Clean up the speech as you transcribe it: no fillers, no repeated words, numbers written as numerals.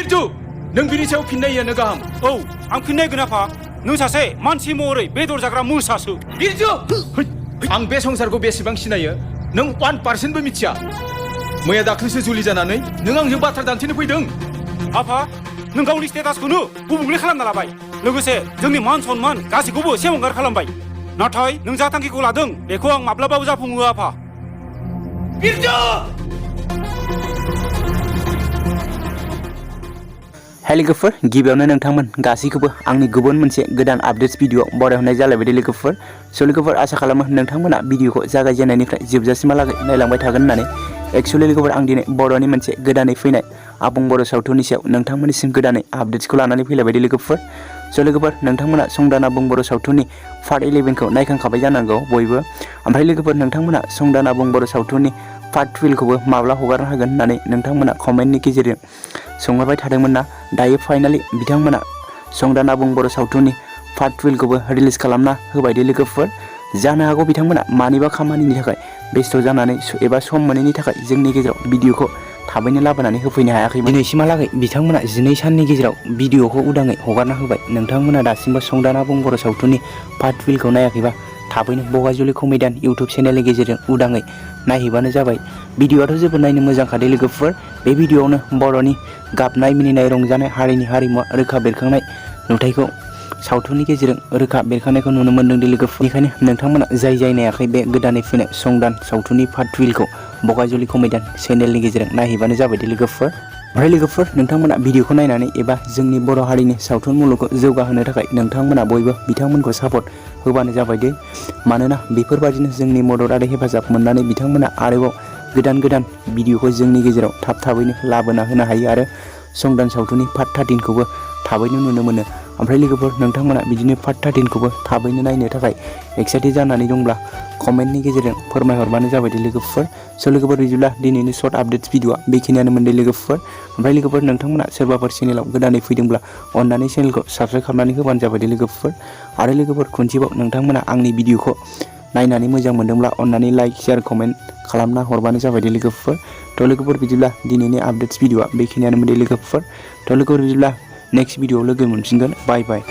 बिरजु नों बिनि सायाव फिननायानो गाहाम औ आं फिननाय गोनाफा नों सासे मानसि महरै बेदर जाग्रा मोसासो बिरजु आं बे संसारखौ बेसेबां सिनायो नों 1%बो मिथिया मैया दाख्लैसो जुलि जानानै नों आंजों बाथ्रा दान्थेनो फैदों आफा नों गावनि स्टेटासखौनो गुबुंले खालामना लाबाय लोगोसे जोंनि मान सन्मान गासैखौबो सेवंगार खालामबाय नाथाय नों जा थांखिखौ लादों बेखौ आं माब्लाबाबो जाफुंहोआ आफा बिरजु हाय लोगोफोर गिबियावनो नोंथांमोन गासैखौबो आंनि गुबुन मोनसे गोदान आपडेट्स भिडिअ बरायहरनाय जालायबाय लोगोफोर स' लोगोफोर आसा खालामो नोंथांमोना भिडिअखौ जागायजेननायनिफ्राय जोबजासिमहालागै नायलांबाय थागोन होननानै एक्चुअलि लोगोफोर आं दिनै बर'नि मोनसे गोदानै फैनाय आबुं बर' सावथुननि सायाव नोंथांमोननिसिम गोदानै आपडेट्सखौ लानानै फैलायबाय लोगोफोर स' लोगोफोर नोंथांमोना संदान आबुं बर' सावथुननि पार्ट 11खौ नायखांखाबाय जानांगौ बयबो ओमफ्राय लोगोफोर नोंथांमोना संदान आबुं बर' सावथुननि पार्ट 12खौबो माब्ला हगारनो हागोन होननानै नोंथांमोना कमेन्टनि गेजेरजों सोंहरबाय थादोंमोन ना दायो फाइनालि बिथांमोना संदान आबुं बर' सावथुननि पार्ट 12खौबो रिलिज खालामना होबाय लोगोफोर जानो हागौ बिथांमोना मानिबा खामानिनि थाखाय बेस्थ' जानानै एबा सम मोनैनि थाखाय जोंनि गेजेराव भिडिअखौ थाबैनो लाबोनानै होफैनो हायाखैमोन दिनैसिमहालागै बिथांमोना 12 साननि गेजेराव भिडिअखौ उदाङै हगारना होबाय नोंथांमोना दासिमबो संदान आबुं बर' सावथुननि पार्ट 12खौ नायाखैबा थाबैनो बगाजुलि कमेडियान इउटुब चेनेलनि गेजेरजों उदाङै नायहैबानो जाबाय भिडिअआथ' जोबोद नायनो मोजांखादे लोगोफोर बे भिडिअआवनो बर'नि गाबनाय मिनिनाय रंजानाय हारिनि हारिमुवा रोखा बेरखांनाय नुथायखौ सावथुननि गेजेरजों रोखा बेरखांनायखौ नुनो मोन्दों लोगोफोर बेनिखायनो नोंथांमोना जाय नायाखै बे गोदानै फैनाय संदान सावथुननि पार्ट 12खौ बगाजुलि कमेडियान चेनेलनि गेजेरजों नायहैबानो जाबाय लोगोफोर ओमफ्राय लोगोफोर नोंथांमोना भिडिअखौ नायनानै एबा जोंनि बर' हारिनि सावथुन मुलुगखौ जौगाहोनो थाखाय नोंथांमोना बयबो बिथांमोनखौ सापर्ट होबानो जाबाय मानोना बेफोरबादिनो जोंनि मदद आरो हेफाजाब मोननानै बिथांमोना आरोबाव गोदान भिडिअखौ जोंनि गेजेराव थाबैनो लाबोना होनो हायो आरो संदान सावथुननि पार्ट 13खौबो थाबैनो नुनो मोनो ओमफ्राय लोगोफोर नोंथांमोना बिदिनो पार्ट 13खौबो थाबैनो नायनो थाखाय एक्साइटेड जानानै दंब्ला कमेन्टनि गेजेरजों फोरमायहरबानो जाबाय लोगोफोर स' लोगोफोर बिदिब्ला दिनैनि सर्ट आपडेट्स भिडिअआ बेखिनियानो मोनदों लोगोफोर ओमफ्राय लोगोफोर नोंथांमोना सोरबाफोर चेनेलाव गोदानै फैदोंब्ला अन्नानै चेनेलखौ साबस्क्राइब खालामनानै होबानो जाबाय लोगोफोर आरो लोगोफोर खनसेबाव नोंथांमोना आंनि भिडिअखौ नायनानै मोजां मोनदोंब्ला अन्नानै लाइक शेयार कमेन्ट खालामना हरबानो जाबाय लोगोफोर थ' लोगोफोर बिदिब्ला दिनैनि आपडेट्स भिडिअआ बेखिनियानो मोनदों लोगोफोर थ' लोगोफोर बिदिब्ला नेक्स्ट भिडिअआव लोगो मोनफिनगोन बाय बाय